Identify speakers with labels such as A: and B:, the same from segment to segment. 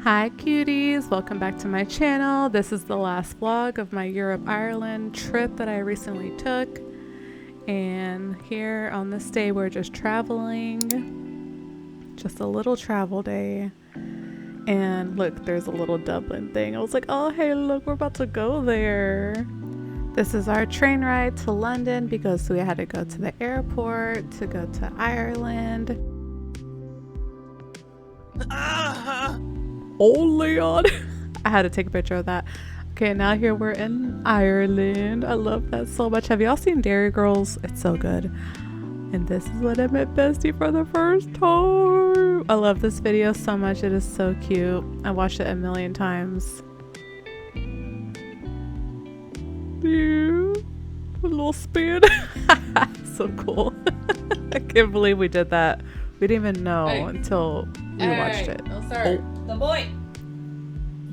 A: Hi cuties, welcome back to my channel. This is the last vlog of my Europe-Ireland trip that I recently took. And here on this day we're just traveling. Just a little travel day. And look, there's a little Dublin thing. I was like, oh hey look, we're about to go there. This is our train ride to London because we had to go to the airport to go to Ireland. Oh Leon. I had to take a picture of that. Okay, now here we're in Ireland. I love that so much. Have y'all seen Dairy Girls? It's so good. And this is when I met Bestie for the first time. I love this video so much. It is so cute. I watched it a million times. Yeah. A little spin. So cool. I can't believe we did that. We didn't even know until we watched it.
B: Oh, sorry. The boy.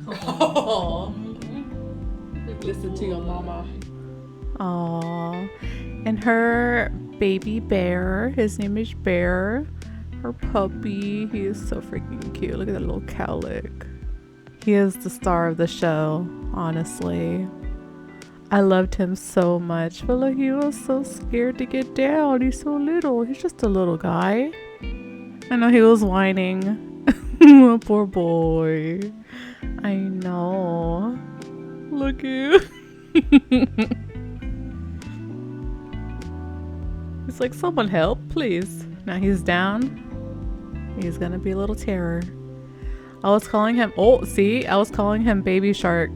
B: Oh. Listen to your mama.
A: Aww. And her baby bear, his name is Bear. Her puppy, he is so freaking cute. Look at that little cowlick. He is the star of the show, honestly. I loved him so much. But look, he was so scared to get down. He's so little. He's just a little guy. I know he was whining. Poor boy. I know. Look at He's like, someone help, please. Now he's down. He's gonna be a little terror. I was calling him, oh, see? I was calling him Baby Shark.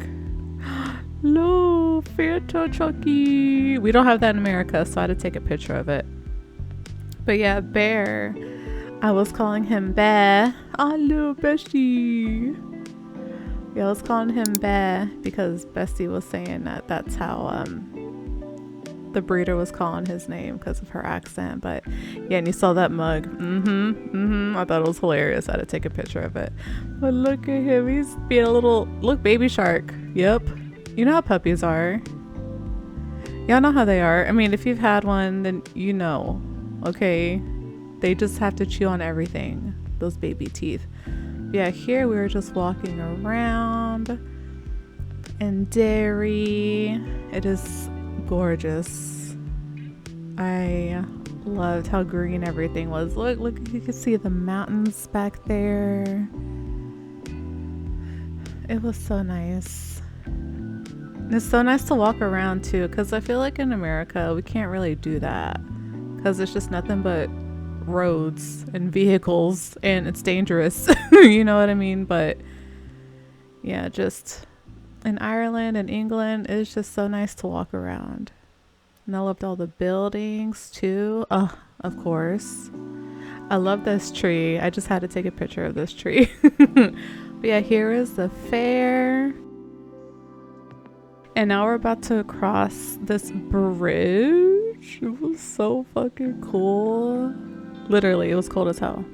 A: Look, Fanta Chucky. We don't have that in America, so I had to take a picture of it. But yeah, Bear. I was calling him Bear. Oh, little Bestie. Yeah, I was calling him Bear because Bestie was saying that that's how the breeder was calling his name because of her accent. But yeah, and you saw that mug. I thought it was hilarious. I had to take a picture of it. But look at him. He's being a little, look, Baby Shark. Yep. You know how puppies are. Y'all know how they are. I mean, if you've had one, then you know. Okay. They just have to chew on everything. Those baby teeth. Yeah, here we were just walking around in Derry. It is gorgeous. I loved how green everything was. Look, you can see the mountains back there. It was so nice. And it's so nice to walk around too, because I feel like in America we can't really do that because it's just nothing but roads and vehicles and it's dangerous. You know what I mean? But yeah, just in Ireland and England, it's just so nice to walk around. And I loved all the buildings too. Oh, of course. I love this tree. I just had to take a picture of this tree. But yeah, here is the fair. And now we're about to cross this bridge. It was so fucking cool. Literally, it was cold as hell.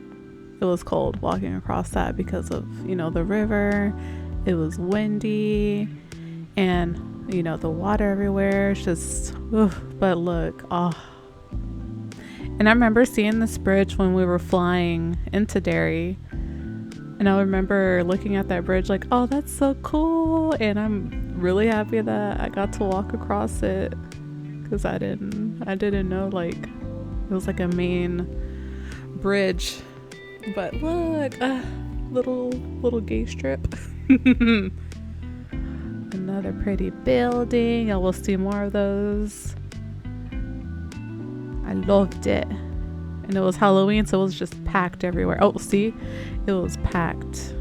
A: It was cold walking across that because of, you know, the river. It was windy and, you know, the water everywhere. It's just, but look, oh. And I remember seeing this bridge when we were flying into Derry. And I remember looking at that bridge like, oh, that's so cool. And I'm really happy that I got to walk across it because I didn't know like it was like a main bridge. But look, little gay strip. Another pretty building. I will see more of those. I loved it. And it was Halloween, so it was just packed everywhere. Oh, see? It was packed.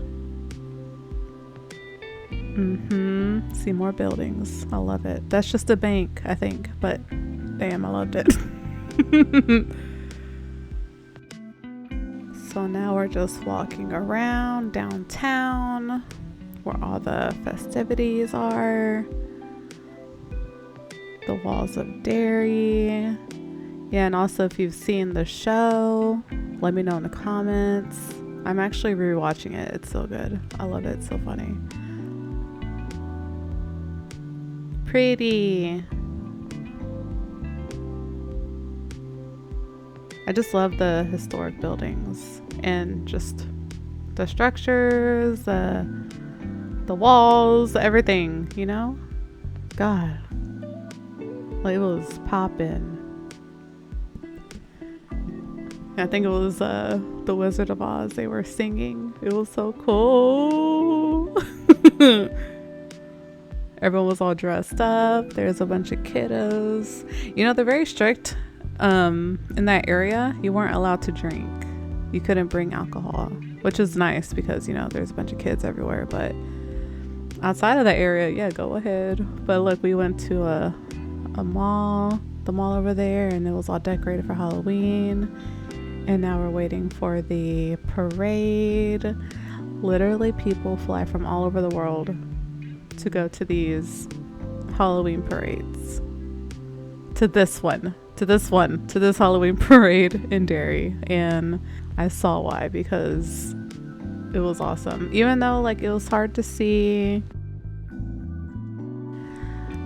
A: See more buildings. I love it. That's just a bank, I think. But damn, I loved it. So now we're just walking around downtown where all the festivities are. The walls of Derry. Yeah, and also if you've seen the show, let me know in the comments. I'm actually rewatching it. It's so good. I love it. It's so funny. Pretty. I just love the historic buildings and just The structures, the walls, everything, you know? God. Like, it was popping. I think it was The Wizard of Oz. They were singing. It was so cool. Everyone was all dressed up. There's a bunch of kiddos. You know, they're very strict in that area. You weren't allowed to drink. You couldn't bring alcohol, which is nice because, you know, there's a bunch of kids everywhere. But outside of that area, yeah, go ahead. But look, we went to a mall, the mall over there, and it was all decorated for Halloween. And now we're waiting for the parade. Literally, people fly from all over the world to go to these Halloween parades. To this Halloween parade in Derry. And I saw why, because it was awesome. Even though, like, it was hard to see.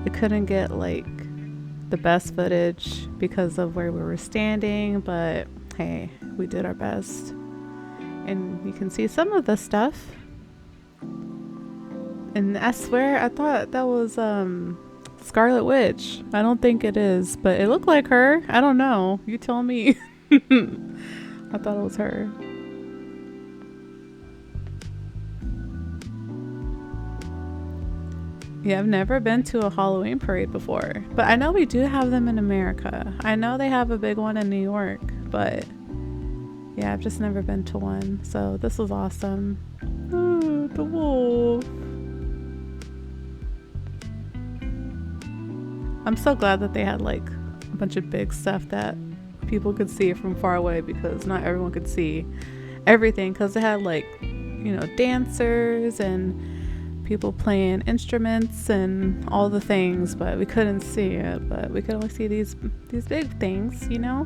A: We couldn't get, like, the best footage because of where we were standing, but hey, we did our best. And you can see some of the stuff. And I swear, I thought that was Scarlet Witch. I don't think it is, but it looked like her. I don't know. You tell me. I thought it was her. Yeah, I've never been to a Halloween parade before, but I know we do have them in America. I know they have a big one in New York, but yeah, I've just never been to one. So this was awesome. Ooh, the wolf. I'm so glad that they had like a bunch of big stuff that people could see from far away, because not everyone could see everything, because they had like, you know, dancers and people playing instruments and all the things, but we couldn't see it. But we could only see these big things, you know.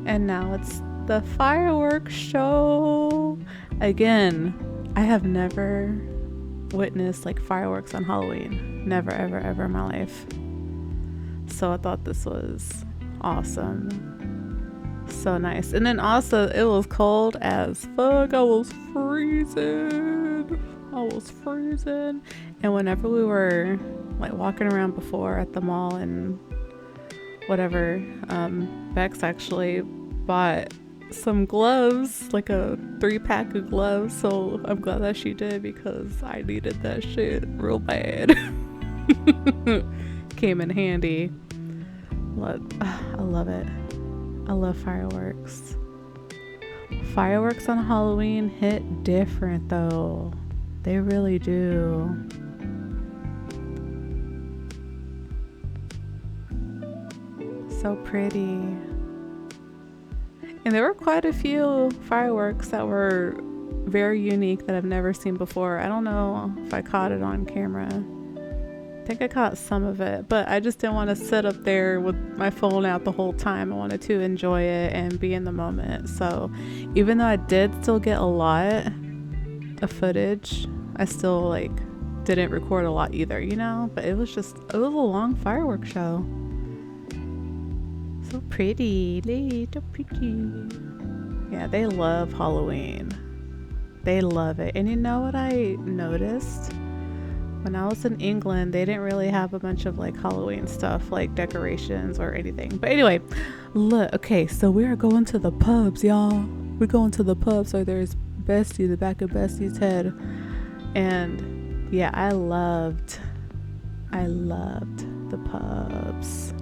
A: And now it's the fireworks show again. I have never witnessed like fireworks on Halloween, never ever in my life. So I thought this was awesome, so nice. And then also it was cold as fuck. I was freezing. And whenever we were like walking around before at the mall and whatever, Bex actually bought some gloves, like a 3-pack of gloves. So I'm glad that she did, because I needed that shit real bad. Came in handy. I love it. I love fireworks. Fireworks on Halloween hit different though. They really do. So pretty. And there were quite a few fireworks that were very unique that I've never seen before. I don't know if I caught it on camera. I think I caught some of it, but I just didn't want to sit up there with my phone out the whole time. I wanted to enjoy it and be in the moment. So even though I did still get a lot of footage, I still like didn't record a lot either, you know. But it was a long fireworks show. So pretty, so pretty. Yeah, they love Halloween. They love it. And you know what I noticed? When I was in England, they didn't really have a bunch of like Halloween stuff, like decorations or anything. But anyway, look, okay, so we are going to the pubs, y'all. We're going to the pubs. So there's Bestie, the back of Bestie's head. And yeah, I loved the pubs.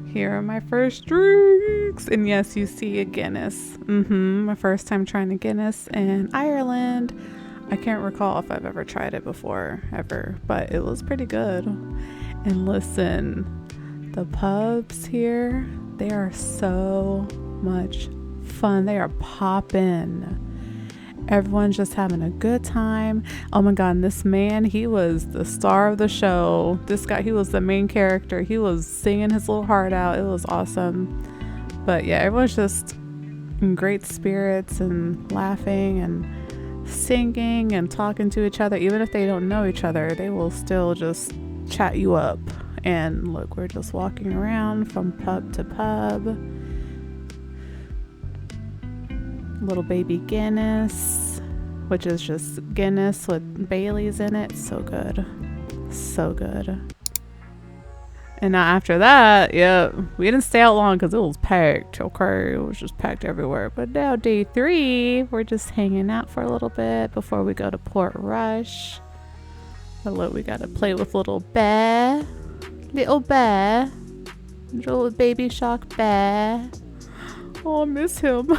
A: Here are my first drinks. And yes, you see a Guinness. My first time trying a Guinness in Ireland. I can't recall if I've ever tried it before, ever, but it was pretty good. And listen, the pubs here, they are so much fun. They are popping. Everyone's just having a good time. Oh my God, and this man, he was the star of the show. This guy, he was the main character. He was singing his little heart out. It was awesome. But yeah, everyone's just in great spirits and laughing and singing and talking to each other. Even if they don't know each other, they will still just chat you up. And look, we're just walking around from pub to pub. Little baby Guinness. which is just Guinness with Bailey's in it. So good. So good. And now after that, yeah, we didn't stay out long because it was packed. Okay, it was just packed everywhere. But now day 3, we're just hanging out for a little bit before we go to Port Rush. But look, we got to play with little bear. Little bear. Little baby shark bear. Oh, I miss him.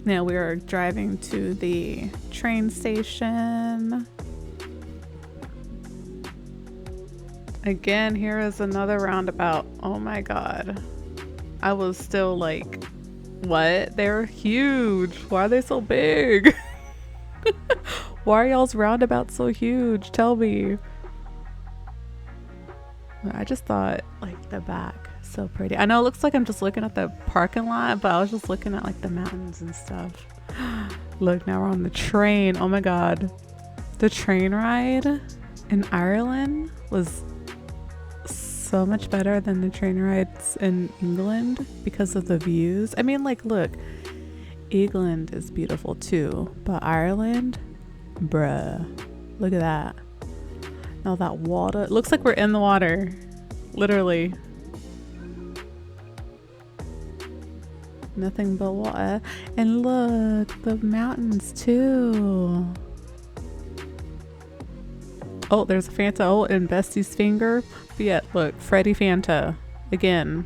A: Now we are driving to the train station. Again, here is another roundabout. Oh my god. I was still like, what? They're huge. Why are they so big? Why are y'all's roundabouts so huge? Tell me. I just thought like the back. So pretty. I know it looks like I'm just looking at the parking lot, but I was just looking at like the mountains and stuff. Look, now we're on the train. Oh my god. The train ride in Ireland was so much better than the train rides in England because of the views. I mean, like, look, England is beautiful too, but Ireland, bruh, look at that. Now that water, it looks like we're in the water, literally. Nothing but water. And look, the mountains too. Oh, there's a Fanta. Oh, and Bestie's finger. But yeah, look, Freddy Fanta. Again,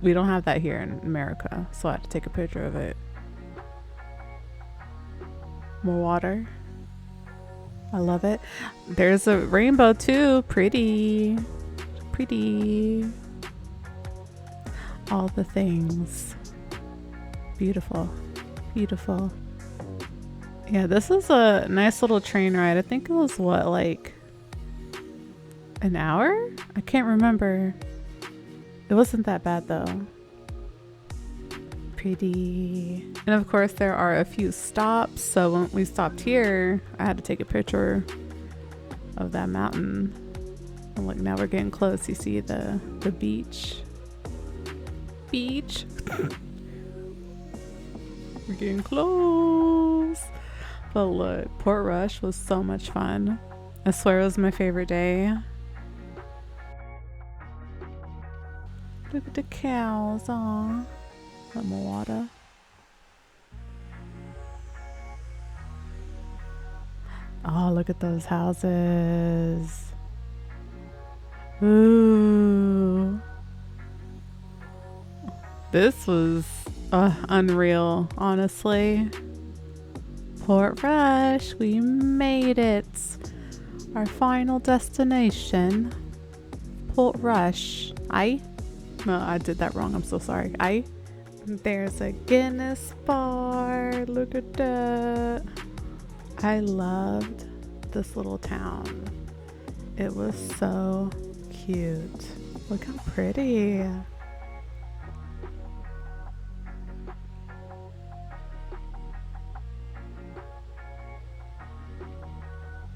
A: we don't have that here in America, so I had to take a picture of it. More water. I love it. There's a rainbow too. Pretty. Pretty. All the things. Beautiful. Beautiful. Yeah, this is a nice little train ride. I think it was what, like an hour? I can't remember. It wasn't that bad though. Pretty. And of course there are a few stops. So when we stopped here, I had to take a picture of that mountain. And look, now we're getting close. You see the beach. Beach. We're getting close. But look, Port Rush was so much fun. I swear it was my favorite day. Look at the cows. Aw. Got more water. Oh, look at those houses. Ooh. This was unreal, honestly. Port Rush, we made it. Our final destination, Port Rush. No, I did that wrong. I'm so sorry. There's a Guinness bar. Look at that. I loved this little town. It was so cute. Look how pretty.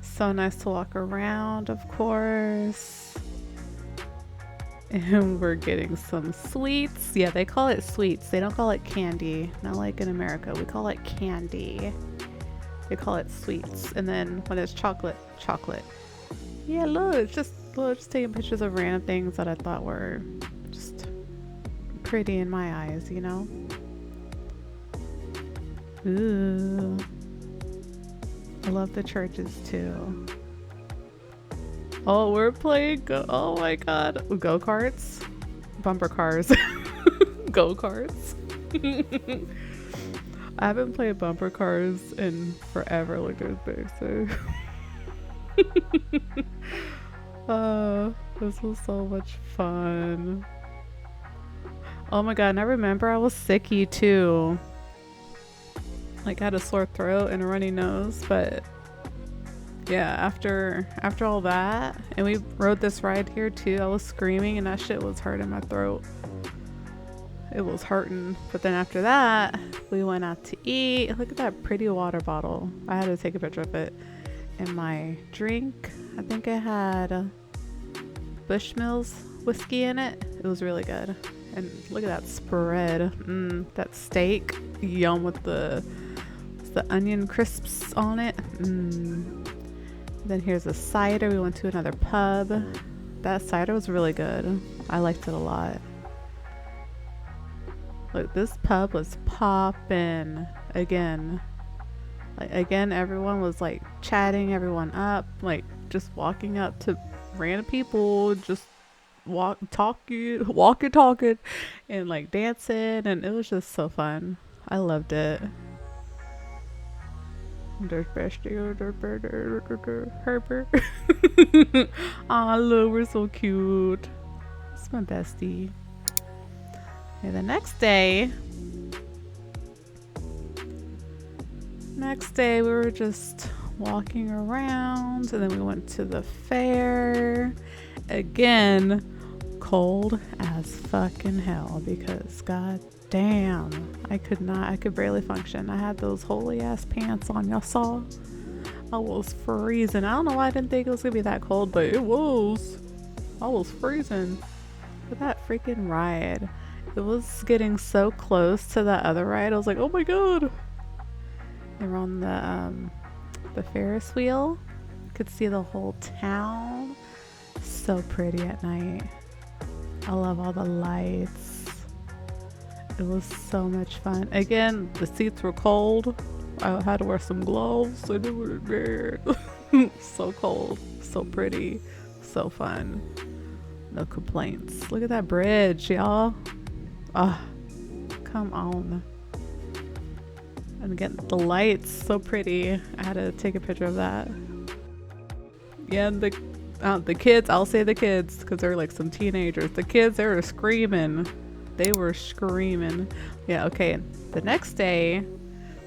A: So nice to walk around, of course. And we're getting some sweets. Yeah, they call it sweets. They don't call it candy. Not like in America. We call it candy. They call it sweets. And then when it's chocolate, chocolate. Yeah, look, just taking pictures of random things that I thought were just pretty in my eyes, you know? Ooh. I love the churches too. Oh, we're playing oh my god. Go-karts? Bumper cars. Go-karts. I haven't played bumper cars in forever. Look, there's basic. This was so much fun. Oh my god, and I remember I was sicky too. Like I had a sore throat and a runny nose, but yeah, after all that, and we rode this ride here too, I was screaming and that shit was hurting my throat. It was hurting. But then after that, we went out to eat. Look at that pretty water bottle. I had to take a picture of it. And my drink, I think it had Bushmills whiskey in it. It was really good. And look at that spread. That steak. Yum with the onion crisps on it. Then here's a cider. We went to another pub. That cider was really good. I liked it a lot. Look, this pub was poppin' again. Like, again, everyone was like chatting everyone up, like just walking up to random people, just talking, and like dancing, and it was just so fun. I loved it. Herbert. Aw, look, we're so cute. It's my bestie. Okay, the next day we were just walking around, and then we went to the fair. Again, cold as fucking hell because god damn, I could barely function. I had those holy ass pants on, y'all saw? I was freezing. I don't know why I didn't think it was gonna be that cold, but it was. I was freezing. But that freaking ride, it was getting so close to that other ride. I was like, oh my god. And we're on the Ferris wheel. Could see the whole town. So pretty at night. I love all the lights. It was so much fun. Again, the seats were cold. I had to wear some gloves and it was bad. So cold, so pretty, so fun. No complaints. Look at that bridge, y'all. Ah, come on. And again, the lights, so pretty. I had to take a picture of that. Yeah, the kids, I'll say the kids because they're like some teenagers. The kids, they were screaming. They were screaming. Yeah, okay. The next day,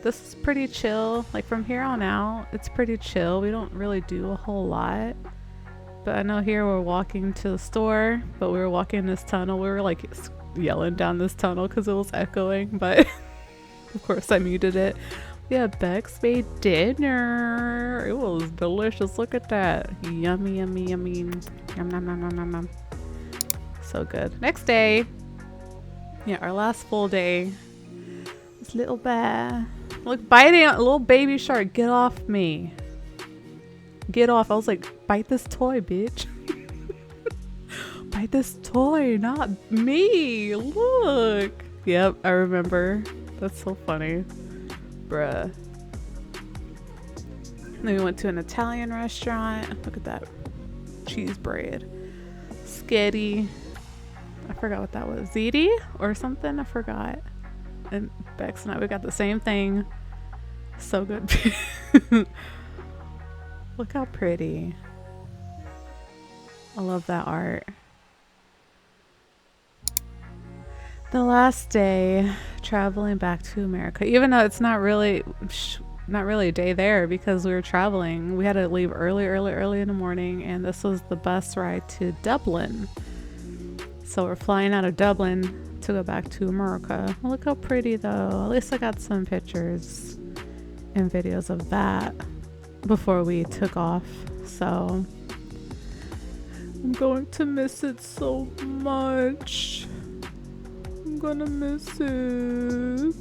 A: this is pretty chill. Like from here on out, it's pretty chill. We don't really do a whole lot. But I know here we're walking to the store, but we were walking in this tunnel. We were like yelling down this tunnel because it was echoing, but of course I muted it. Yeah, Bex made dinner. It was delicious. Look at that. Yummy, yummy, yummy. Yum, nom, nom, nom, nom, nom. So good. Next day. Yeah, our last full day. This little bear. Look, biting a little baby shark. Get off me. Get off. I was like, bite this toy, bitch. Bite this toy, not me. Look. Yep, I remember. That's so funny. Bruh. Then we went to an Italian restaurant. Look at that cheese bread. Sketty. I forgot what that was. Ziti or something? I forgot. And Bex and I, we got the same thing. So good. Look how pretty. I love that art. The last day traveling back to America, even though it's not really a day there because we were traveling. We had to leave early in the morning, and this was the bus ride to Dublin. So we're flying out of Dublin to go back to America. Look how pretty though. At least I got some pictures and videos of that before we took off. So I'm going to miss it so much. I'm gonna miss it.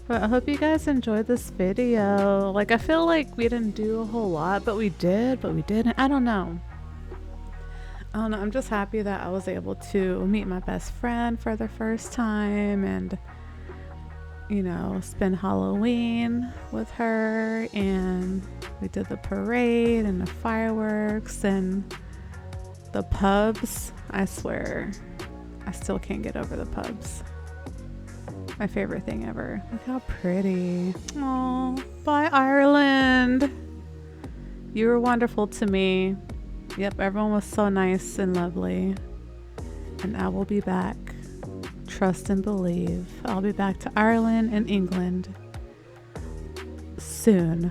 A: But I hope you guys enjoyed this video. Like, I feel like we didn't do a whole lot, but we did, but we didn't. I don't know. I'm just happy that I was able to meet my best friend for the first time and, you know, spend Halloween with her, and we did the parade and the fireworks and the pubs. I swear, I still can't get over the pubs. My favorite thing ever. Look how pretty. Oh, bye Ireland. You were wonderful to me. Yep, everyone was so nice and lovely. And I will be back. Trust and believe. I'll be back to Ireland and England soon.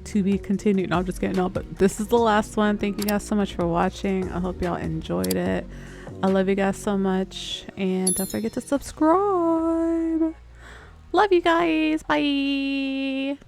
A: To be continued. No, I'm just kidding. No, but this is the last one. Thank you guys so much for watching. I hope y'all enjoyed it. I love you guys so much. And don't forget to subscribe. Love you guys. Bye.